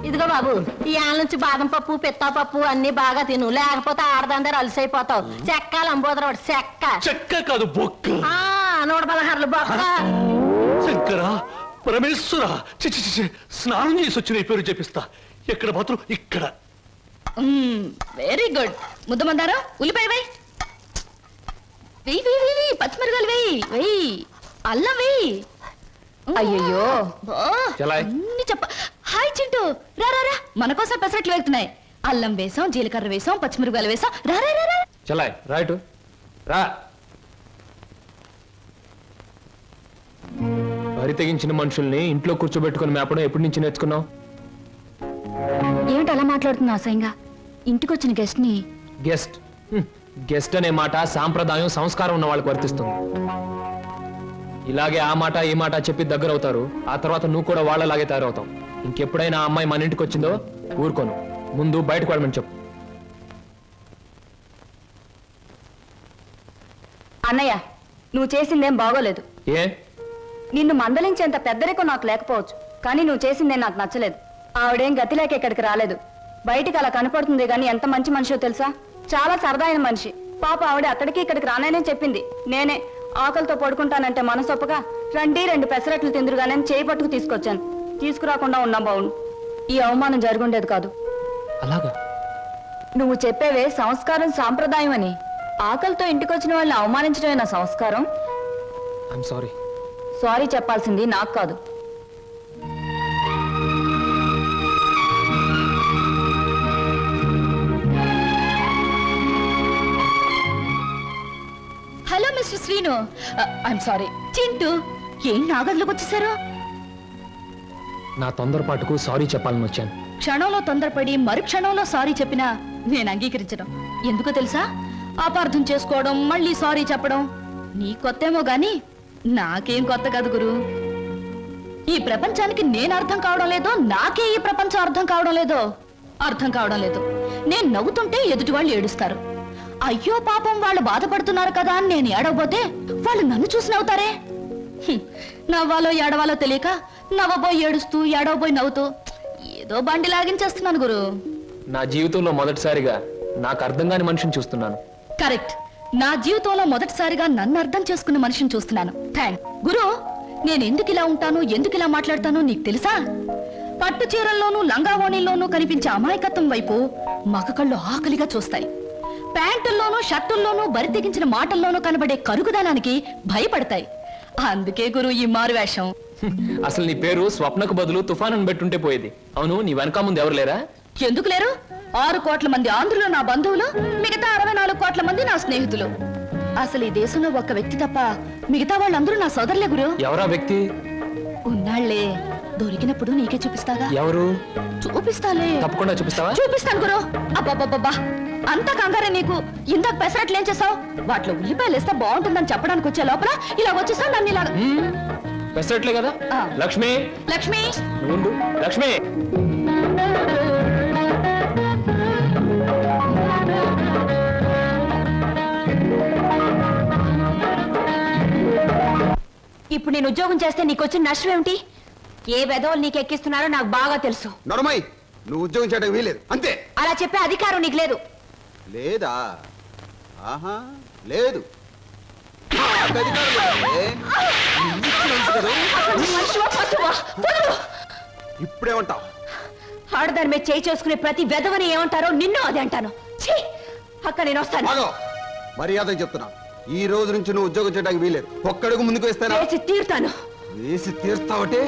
ఇదిగో బాబు, ఈ ఆళ్ళ నుంచి బాదం పప్పు పిత్తా పప్పు అన్ని బాగా తిను, లేకపోతే ఆడదందరూ అలసైపోతావు. చెక్కాలి అంబోదరవాడు చెక్క. చెక్క కాదు బొక్క. 116 బొక్క. శంకరా, పరమేశ్వర, చిచి స్నానం చేసి వచ్చిన పేరు చెప్పిస్తా. ఎక్కడ మాత్రం ఇక్కడ. Very good. ముద్దమందారా, ఉల్లిపాయ వేయి, వెయ్యి, పచ్చిమిరకాయలు వెయ్యి, అల్లం వెయ్యి. అయ్యయ్యో అన్ని చెప్ప. హాయ్ చింటూ, రా రా రా, మన కోసం పెసరట్లు వెళ్తున్నాయి. అల్లం వేసాం, జీలకర్ర వేసాం, పచ్చిమిరపకాయలు వేసాం. రా రా రా రా. చలాయ్ రైట్ రా. వరి తెగించిన మనుషుల్ని ఇంట్లో కూర్చోబెట్టుకుని మేపడం ఎప్పటి నుంచి నేర్చుకున్నావు? ఏమిటి అలా మాట్లాడుతున్నావు అసహ్యంగా? ఇంటికొచ్చిన గెస్ట్ ని గెస్ట్ గెస్ట్ అనే మాట సాంప్రదాయం సంస్కారం ఉన్న వాళ్ళకి వర్తిస్తుంది. ఇలాగే ఆ మాట ఈ మాట చెప్పి దగ్గర అవుతారు. ఆ తర్వాత నువ్వు కూడా వాళ్ళలాగే తయారవుతావు. ఇంకెప్పుడైనా ఆ అమ్మాయి మన ఇంటికి వచ్చిందో ఊరుకోను. ముందు బయటకు వెళ్ళమని చెప్పు. అన్నయ్య, నువ్వు చేసిందేం బాగోలేదు. ఏ? నిన్ను మందలించేంత పెద్దరికం నాకు లేకపోవచ్చు, కానీ నువ్వు చేసిందేం నాకు నచ్చలేదు. ఆవిడేం గతి లేక ఇక్కడికి రాలేదు. బయటికి అలా కనపడుతుంది గాని ఎంత మంచి మనిషో తెలుసా? చాలా సరదా అయిన మనిషి. పాప ఆవిడ అక్కడికి ఇక్కడికి రాననే చెప్పింది. నేనే ఆకలితో పడుకుంటానంటే మనసొప్పగా రండి 2 పెసరట్లు తిందురుగానే చేయి పట్టుకు తీసుకొచ్చాను. తీసుకురాకుండా ఉన్నా బావును. ఈ అవమానం జరుగుండేది కాదు. అలాగా? నువ్వు చెప్పేవే సంస్కారం సాంప్రదాయం అని. ఆకలితో ఇంటికొచ్చిన వాళ్ళని అవమానించడమే నా సంస్కారం. I'm sorry. సారీ చెప్పాల్సింది నాకు కాదు. Hello mister Srinu. I'm sorry. Chintu, ఏం నాగర్లోకి వచ్చేసారు? నా తొందరపాటుకు సారీ చెప్పాలని వచ్చాను. క్షణంలో తొందరపడి మరు క్షణంలో సారీ చెప్పినా నేను అంగీకరించడం. ఎందుకో తెలుసా? అపార్థం చేసుకోవడం, మళ్ళీ సారీ చెప్పడం నీ కొత్తేమో గాని నాకేం కొత్త కాదు గురు. ఈ ప్రపంచానికి నేను అర్థం కావడం లేదో, నాకే ఈ ప్రపంచం అర్థం కావడం లేదో. అర్థం కావడం లేదు. నేను నవ్వుతుంటే ఎదుటి వాళ్ళు ఏడుస్తారు. అయ్యో పాపం వాళ్ళు బాధపడుతున్నారు కదా అని నేను ఏడవబోతే వాళ్ళు నన్ను చూసి నవ్వుతారే. నవ్వాలో ఏడవాలో తెలియక నవ్వబోయి ఏడుస్తూ, ఏడవబోయి నవ్వుతూ ఏదో బండి లాగించేస్తున్నాను గురు. నా జీవితంలో మొదటిసారిగా నాకు అర్థం కాని మనిషిని చూస్తున్నాను. కరెక్ట్. నా జీవితంలో మొదటిసారిగా నన్ను అర్థం చేసుకున్న మనిషిని చూస్తున్నాను. థ్యాంక్ గురు. నేను ఎందుకు ఇలా ఉంటాను, ఎందుకు ఇలా మాట్లాడతానో నీకు తెలుసా? పట్టు చీరల్లోనూ లంగావోణీల్లోనూ కనిపించే అమాయకత్వం వైపు మగ కళ్ళు ఆకలిగా చూస్తాయి. ప్యాంటుల్లోనూ షర్టుల్లోనూ బరి తెగించిన మాటల్లోనూ కనబడే కరుగుదనానికి భయపడతాయి. అందుకే గురు ఈ మారు వేషం. అసలు నీ పేరు స్వప్నకు బదులు తుఫాను పెట్టుంటే పోయేది. అవును, నీ వెనక ముందు ఎవరు లేరా? ఎందుకు లేరు? 6 కోట్ల మంది ఆంధ్రులు నా బంధువులు, మిగతా 64 కోట్ల మంది నా స్నేహితులు. అసలు ఈ దేశంలో ఒక్క వ్యక్తి తప్ప మిగతా వాళ్ళందరూ నా సోదరులే గురు. ఎవరా వ్యక్తి? ఉన్నాళ్లే, దొరికినప్పుడు నీకే చూపిస్తాగా. ఎవరు? చూపిస్తాలే. తప్పకుండా చూపిస్తావా? చూపిస్తాను గురు. అబ్బబ్బబ్బబ్బా, అంత కంగారే నీకు? ఇందాక పెసరట్లు ఏం చేసావు? వాటిలో ఉల్లిపాయలు వేస్తే బాగుంటుందని చెప్పడానికి వచ్చే లోపల ఇలా వచ్చేసావు నన్ను ఇలా. పెసరట్లే కదా? లక్ష్మి, లక్ష్మి ఉండు. లక్ష్మి, ఇప్పుడు నేను ఉద్యోగం చేస్తే నీకు వచ్చిన నష్టం ఏమిటి? ఏ వెధవలు నీకు ఎక్కిస్తున్నారో నాకు బాగా తెలుసు. నడమై, నువ్వు ఉద్యోగం చేయడానికి వీలేదు అంతే. అలా చెప్పే అధికారం నీకు లేదు. లేదా? ఆహా, లేదు. ఇప్పుడేమంటావు? ఆడదాని మీద చేయి చేసుకునే ప్రతి వెధవని ఏమంటారో నిన్ను అదే అంటాను. ఛీ! అక్క నేను వస్తాను. మర్యాద చెప్తున్నా, ఈ రోజు నుంచి నువ్వు ఉద్యోగం చేయడానికి వీలేదు. ఒక్కడుగు ముందుకు వేస్తాను. వేసి తీరుతాను. వేసి తీరుస్తావటే?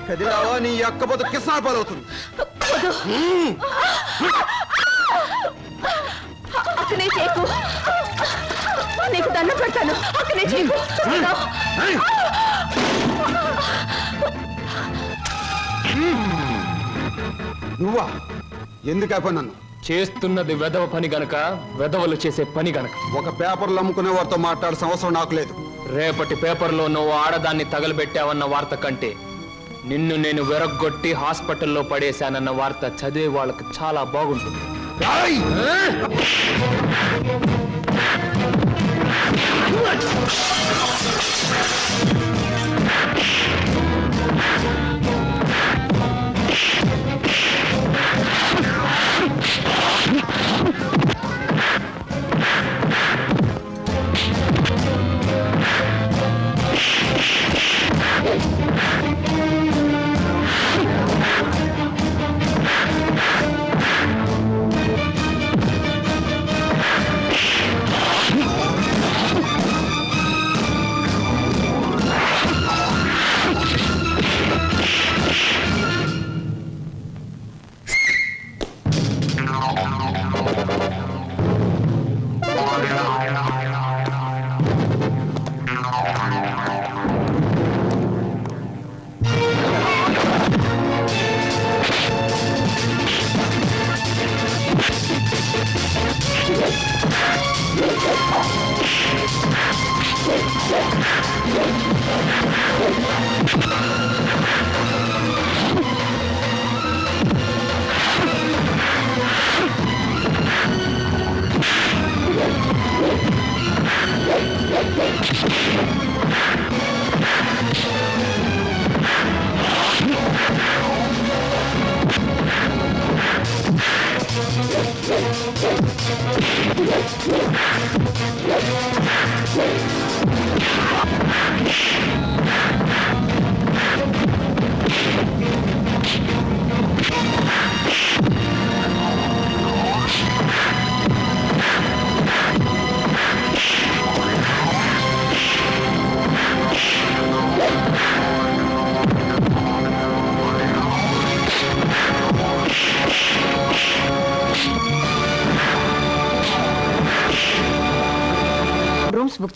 కదిలావా నీ అక్కపోతే కిసాన్ పాలవుతుంది. అక్కనే చేయకు, నీకు దండం పెడతాను. అక్కనే చేయకు. నువ్వా? ఎందుకు అయిపోయి నన్ను చేస్తున్నది వెధవ పని గనక, వెధవలు చేసే పని గనక. ఒక పేపర్లు అమ్ముకునే వారితో మాట్లాడాల్సిన అవసరం నాకు లేదు. రేపటి పేపర్లో నువ్వు ఆడదాన్ని తగలబెట్టావన్న వార్త కంటే నిన్ను నేను వెరగొట్టి హాస్పిటల్లో పడేశానన్న వార్త చదివే వాళ్ళకి చాలా బాగుంటుంది.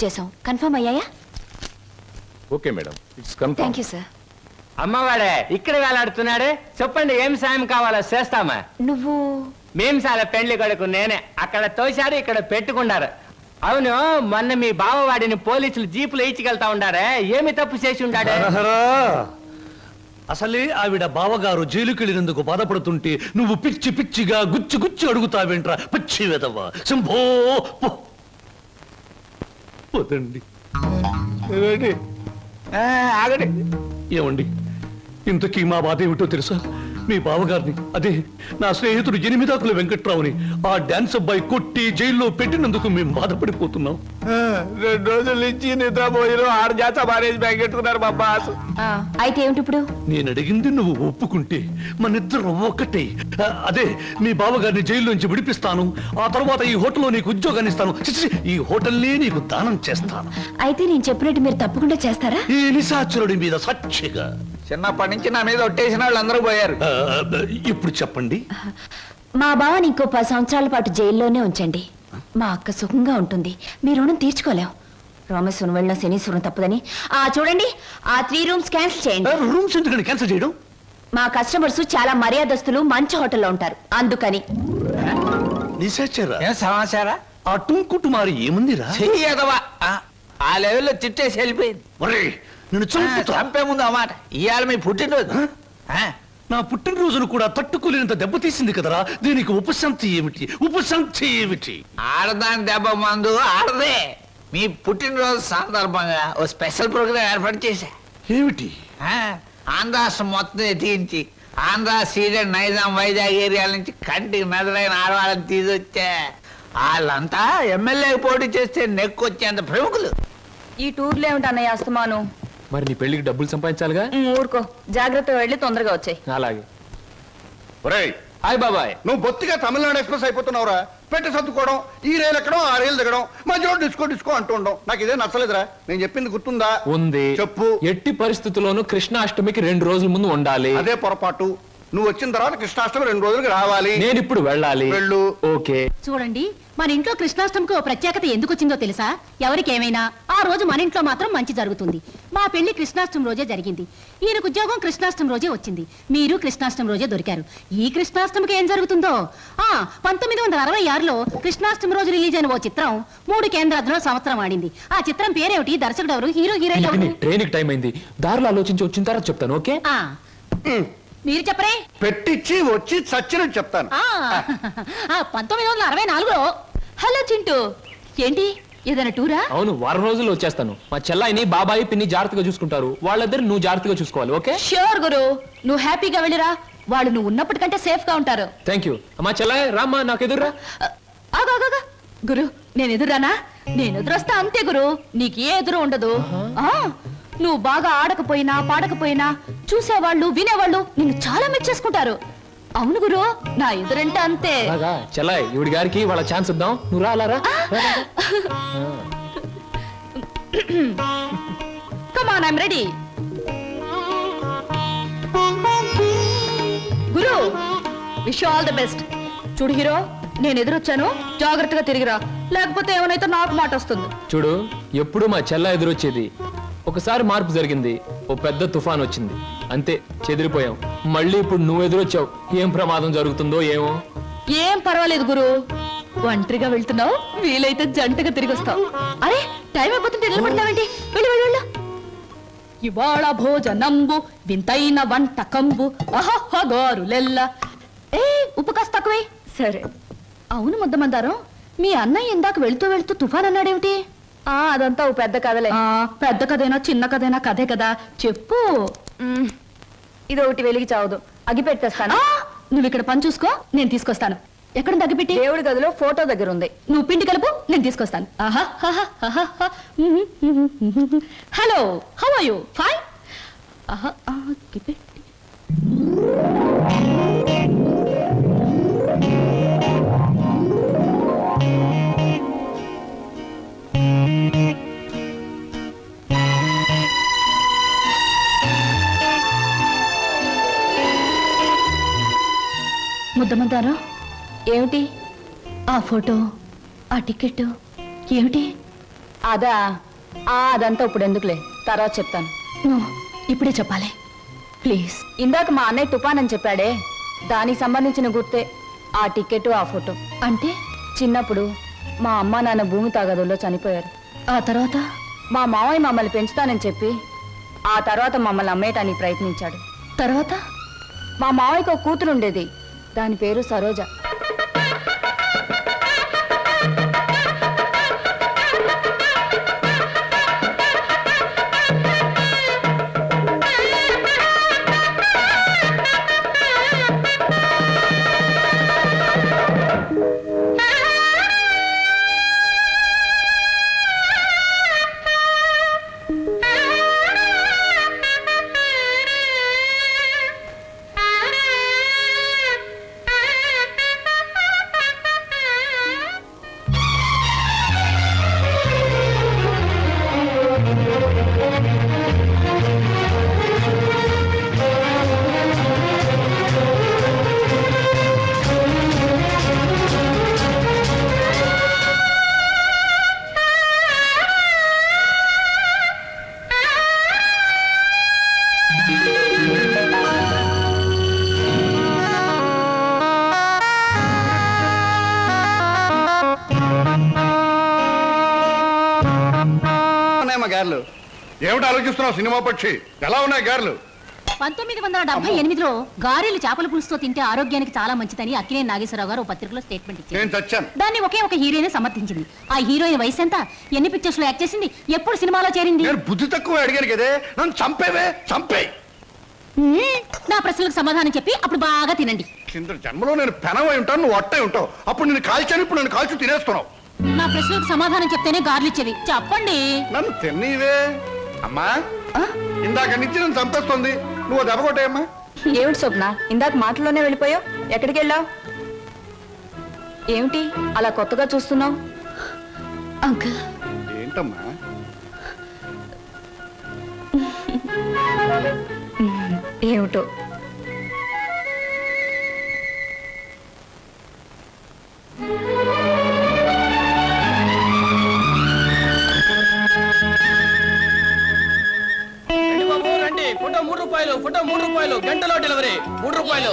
చేసాం. కన్ఫర్మ్ అయ్యాయా? Okay madam, it's confirm. Thank you sir. అమ్మవాడే ఇక్కడ వేలాడుతున్నాడే, చెప్పండి ఏం సాయం కావాలో చేస్తామా. నువ్వు మేం చాలా పెండ్లి కొడుకు నేనే. అక్కడ తోశారు, ఇక్కడ పెట్టుకున్నారు. అవును, మొన్న మీ బావవాడిని పోలీసులు జీపులు ఇచ్చికెళ్తా ఉండారే, ఏమి తప్పు చేసి ఉండాడే? అసలే ఆవిడ బావగారు జైలుకెళ్ళినందుకు బాధపడుతుంటే నువ్వు పిచ్చి పిచ్చిగా గుచ్చి గుచ్చి అడుగుతావేంట్రా పిచ్చి వెదవ్వ. శంభో పోతండి. ఆగండి. ఏమండి, ఇంతకీ మా బాధ ఏమిటో తెలుసా? మీ బావగారిని, అదే నా స్నేహితుడు ఎనిమిదాకుల వెంకట్రావుని ఆ డాన్స్ అబ్బాయి కొట్టి జైల్లో పెట్టినందుకు మేము బాధపడిపోతున్నాం. 2 రోజుల నుంచి నిద్రపోయిన 6 జాత మారేజ్ బ్యాగ్ పెట్టుకున్నారు మా బాస్. అయితే ఏమిటి ఇప్పుడు? నేను అడిగింది నువ్వు ఒప్పుకుంటే మనిద్దరం ఒక్కటే. అదే మీ బావగారిని జైల్లోంచి విడిపిస్తాను, ఆ తర్వాత ఈ హోటల్లో నీకు ఉద్యోగాన్ని ఇస్తాను. ఈ హోటల్నే నీకు దానం చేస్తాను. అయితే నేను చెప్పినట్టు మీరు తప్పకుండా చేస్తారా? ఈ నిశాచరుడి మీద సాక్షిగా. చిన్నప్పటి నుంచి నా మీద ఒట్టేసిన వాళ్ళు అందరూ పోయారు. ఇప్పుడు చెప్పండి. మా బావని ఇంకో 10 సంవత్సరాల పాటు జైల్లోనే ఉంచండి. మా అక్క సుఖంగా ఉంటుంది. మీ రుణం తీర్చుకోలేం. రామేశ్వరం వెళ్ళిన శనీశ్వరం తప్పదని. చూడండి, ఆ 3 రూమ్స్ క్యాన్సిల్ చేయండి. రూమ్స్ ఎందుకని క్యాన్సిల్ చేయడం? మా కస్టమర్స్ చాలా మర్యాదస్తులు, మంచి హోటల్లో ఉంటారు, అందుకని. నిశాచరా, ఏం సమాచారా? ఆ టుంకుటుమారి ఏముందిరా? చెయ్యదవా ఆ లెవెల్లో తిట్టేసి వెళ్ళిపోయింది. నేను చంపే ముందు ఆ మాట. ఇవాళ మీ పుట్టినరోజు. నా పుట్టినరోజును కూడా తట్టుకోలేనంత దెబ్బతీసింది కదరా. దీనికి ఉపశాంతి ఏమిటి? ఉపశాంతి ఏమిటి? ఆడదాని దెబ్బ మందు ఆడదే. మీ పుట్టినరోజు సందర్భంగా ఓ స్పెషల్ ప్రోగ్రాం ఏర్పాటు చేశా. ఏమిటి? ఆంధ్రాష్ట్రం మొత్తం ఎత్తించి ఆంధ్ర సీడెడ్ నైజాం వైజాగ్ ఏరియాల నుంచి కంటికి మెదలైన ఆడవాళ్ళని తీసుకొచ్చా. వాళ్ళంతా ఎమ్మెల్యే పోటీ చేస్తే నెక్కొచ్చేంత ప్రముఖులు. ఈ టూర్లు ఏమిటి అన్నయ్య అస్తమాను? మరి నీ పెళ్లికి డబ్బులు సంపాదించాలిగా. ఊరుకో, జాగ్రత్తగా వెళ్ళి తొందరగా వచ్చాయి. అలాగే. ఒరేయ్, హాయ్ బాబాయ్. నువ్వు బొత్తిగా తమిళనాడు ఎక్స్ప్రెస్ అయిపోతున్నావురా. పెట్టి సర్దుకోవడం, ఈ రైలు ఎక్కడం, ఆ రైలు దిగడం, మధ్యలో డిస్కో డిస్కో అంటూ ఉండడం నాకు ఇదే నచ్చలేదురా. నేను చెప్పింది గుర్తుందా? ఉంది. చెప్పు. ఎట్టి పరిస్థితుల్లోనూ కృష్ణాష్టమికి 2 రోజుల ముందు ఉండాలి. అదే పొరపాటు. నువ్వు వచ్చిన తర్వాత కృష్ణాష్టమి 2 రోజులకి రావాలి. నేను ఇప్పుడు వెళ్ళాలి. వెళ్ళు. ఓకే. చూడండి, మన ఇంట్లో కృష్ణాష్టమికి ఓ ప్రత్యేకత ఎందుకు వచ్చిందో తెలుసా? ఎవరికేమైనా ఆ రోజు మన ఇంట్లో మాత్రం మంచి జరుగుతుంది. మా పెళ్లి కృష్ణాష్టమి రోజే జరిగింది. ఈయనకు ఉద్యోగం కృష్ణాష్టమి రోజే వచ్చింది. మీరు కృష్ణాష్టమి రోజే దొరికారు. ఈ కృష్ణాష్టమికి ఏం జరుగుతుందో? 1966లో కృష్ణాష్టమి రోజు రిలీజ్ అయిన ఓ చిత్రం 3 కేంద్రాల్లో సంవత్సరం ఆడింది. ఆ చిత్రం పేరేమిటి? దర్శకుడు ఎవరు? హీరో హీరోయిన్ ఎవరు? ట్రైన్కి టైం అయింది. దారిలో ఆలోచించి వచ్చిన తర్వాత చెప్తాను. ఓకే? మీరు చెప్పరే. పెట్టించి వచ్చి చచ్చినట్టు చెప్తాను. 1964లో. హలో చింటూ, ఏంటి ఏదైనా టూరా? అవును, వారం రోజుల్లో వచ్చేస్తాను. మా చెల్లాయిని బాబాయి పిన్ని జాగ్రత్తగా చూసుకుంటారు. వాళ్ళిద్దరు నువ్వు జాగ్రత్తగా చూసుకోవాలి. ఓకే? ష్యూర్ గురు, నువ్వు హ్యాపీగా వెళ్ళిరా. వాళ్ళు నువ్వు ఉన్నప్పటికంటే సేఫ్ గా ఉంటారు. Thank you. మా చెల్లాయి రామ్మా, నాకు ఎదురురా. గురు, నేను ఎదురానా? నేను ఎదురొస్తా అంతే గురు, నీకు ఏ ఎదురు ఉండదు. నువ్వు బాగా ఆడకపోయినా పాడకపోయినా చూసేవాళ్ళు వినేవాళ్ళు నిన్ను చాలా మెచ్చేసుకుంటారు. అవును గురు, నా ఎదురంటే అంతే. చెల్లాయి, ఈవిడి గారికి వాళ్ళ ఛాన్స్ ఇద్దాం. నువ్వు రాలారా? Come on, I'm ready. గురు, విష్ ఆల్ ది బెస్ట్. చూడు హీరో, నేను ఎదురొచ్చాను, జాగ్రత్తగా తిరిగిరా, లేకపోతే ఏమైనా నాకు మాట వస్తుంది. చూడు, ఎప్పుడు మా చెల్ల ఎదురొచ్చేది. ఒకసారి మార్పు జరిగింది, ఓ పెద్ద తుఫాన్ వచ్చింది, అంతే చెదిరిపోయాం. మళ్ళీ ఇప్పుడు నువ్వు ఎదురొచ్చావు, ఏం ప్రమాదం జరుగుతుందో ఏమో. ఏం పర్వాలేదు గురు, ఒంటరిగా వెళ్తున్నావు, వీలైతే జంటగా తిరిగి వస్తావు. అరే, టైం అయిపోతుంటే నిలబడతావేంటి? వెళ్ళు వెళ్ళు వెళ్ళు. ఇవాళ భోజనంబు వింతైన వంటకంబు అహహగారులెల్ల. ఉప్పు కాస్త తక్కువే. సరే. అవును ముద్దమందారం, మీ అన్నయ్య ఇందాక వెళ్తూ వెళ్తూ తుఫాన్ అన్నాడేమిటి? అదంతా ఓ పెద్ద కథలే. పెద్ద కథైనా చిన్న కథైనా కథే కదా, చెప్పు. ఇది ఒకటి వెలిగి చావదు, అగి పెట్టేస్తాను. నువ్వు ఇక్కడ పని చూసుకో, నేను తీసుకొస్తాను. ఎక్కడ తగ్గిపెట్టి? దేవుడి గదిలో ఫోటో దగ్గర ఉంది. నువ్వు పిండి కలుపు, నేను తీసుకొస్తాను. Hello, how are you? Fine. ముద్దమందారం, ఏమిటి? ఆ ఫోటో, ఆ టికెట్ ఏమిటి? అదా అదంతా ఇప్పుడు ఎందుకులే, తర్వాత చెప్తాను. ఇప్పుడే చెప్పాలి ప్లీజ్. ఇందాక మా అన్నయ్య తుఫాన్ అని చెప్పాడే, దానికి సంబంధించిన గుర్తే ఆ టికెట్, ఆ ఫోటో. అంటే చిన్నప్పుడు మా అమ్మ నాన్న భూమి తగదుల్లో చనిపోయారు. ఆ తర్వాత మా మావయ్య మమ్మల్ని పెంచుతానని చెప్పి ఆ తర్వాత మమ్మల్ని అమ్మేయటానికి ప్రయత్నించాడు. తర్వాత మా మావయ్యకు ఒక కూతురు ఉండేది, దాని పేరు సరోజ. గారెలు ఏమిటి ఆలోచిస్తున్నావు? సినిమా పక్షి ఎలా ఉన్నాయి గారెలు? 1978లో గారెలు చేపల పులుసుతో తింటే ఆరోగ్యానికి చాలా మంచిదని అక్కినేని నాగేశ్వరరావు గారు పత్రికలో స్టేట్మెంట్ ఇచ్చారు. నేను చచ్చాను. దాన్ని ఒకే ఒక హీరోయిన్ సమర్థించింది. ఆ హీరోయిన్ వయసు ఎంత, ఎన్ని పిక్చర్స్ లో యాక్ట్ చేసింది, ఎప్పుడు సినిమాలో చేరింది? నేను బుద్ధి తక్కువ అడిగాను కదే, నన్ను చంపేవే, చంపే. నా ప్రశ్నలకు సమాధానం చెప్పి అప్పుడు బాగా తినండి. కింద జన్మలో నేను పెనవై ఉంటాను, నువ్వు అట్టై ఉంటావు. అప్పుడు నేను కాల్చాను, ఇప్పుడు నన్ను కాల్చి తినేస్తున్నావు. నా ప్రశ్నలకు సమాధానం చెప్తేనే గార్లు ఇచ్చేవి. చెప్పండి. నన్ను తిన్నీవే అమ్మా. ఇందాక నుంచి నన్ను చంపేస్తుంది, నువ్వు దెబ్బ కొట్టాయమ్మా. ఏమిటి స్వప్న, ఇందాక మాటల్లోనే వెళ్ళిపోయావు, ఎక్కడికి వెళ్ళావు? ఏమిటి అలా కొత్తగా చూస్తున్నావు? అంకుల్. ఏంటమ్మా? ఏమిటో ఫోటో 3 రూపాయలు, ఫోటో 3 రూపాయలు, గంటలో డెలివరీ 3 రూపాయలు.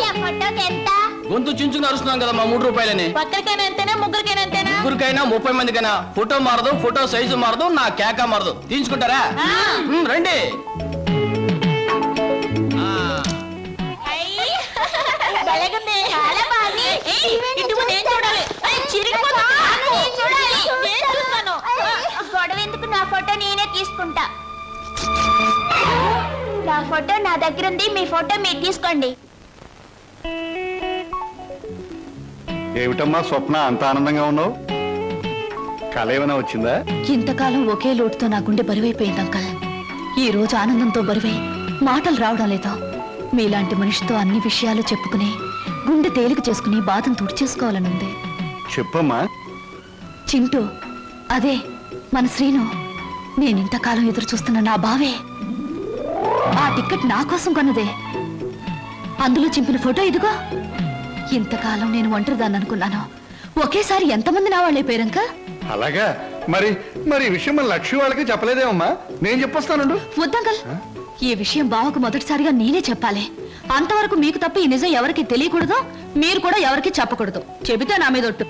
గొంతు చించుకుని అరుస్తున్నాం కదా మా 3 రూపాయలని. ఒక్కరికైనా ఎంతేనా, ముగ్గురికైనా ఎంతేనా? ముగ్గురికైనా 30 మందికైనా. ఫోటో మారదు, ఫోటో సైజు మారదు, నా కేక మారదు. తీసుకుంటారా? రండి. గొడవ ఎందుకు, నా ఫోటో నేనే తీసుకుంటా. నా ఫోటో నా దగ్గర ఉంది, మీ ఫోటో మీరు తీసుకోండి. ఏమిటమ్మా స్వప్న, అంత ఆనందంగా ఉన్నావు? కళ ఏమైనా వచ్చిందా? ఇంతకాలం ఒకే లోటుతో నా గుండె బరువైపోయింది అంకల్. ఈ రోజు ఆనందంతో బరువై మాటలు రావడం లేదు. మీలాంటి మనిషితో అన్ని విషయాలు చెప్పుకుని గుండె తేలిక చేసుకుని బాధను తుడిచేసుకోవాలనుంది. చెప్పమ్మా. చింటూ, అదే మన శ్రీను, నేనింతకాలం ఎదురు చూస్తున్న నా బావే. ఆ టికెట్ నా కోసం కొన్నదే. అందులో చింపిన ఫోటో ఇదిగో. ఇంతకాలం నేను ఒంటరిదాన్ని అనుకున్నాను, ఒకేసారి ఎంతమంది నా వాళ్ళే పేరంక. అలాగా? మరి మరి ఈ విషయం మన లక్ష్మి వాళ్ళకి చెప్పలేదేమమ్మా? నేను చెప్పొస్తానండు. వద్దంకల్, ఈ విషయం బావకు మొదటిసారిగా నేనే చెప్పాలి. అంతవరకు మీకు తప్ప ఈ నిజం ఎవరికి తెలియకూడదు, మీరు కూడా ఎవరికి చెప్పకూడదు. చెబితే నా మీద ఒట్టు.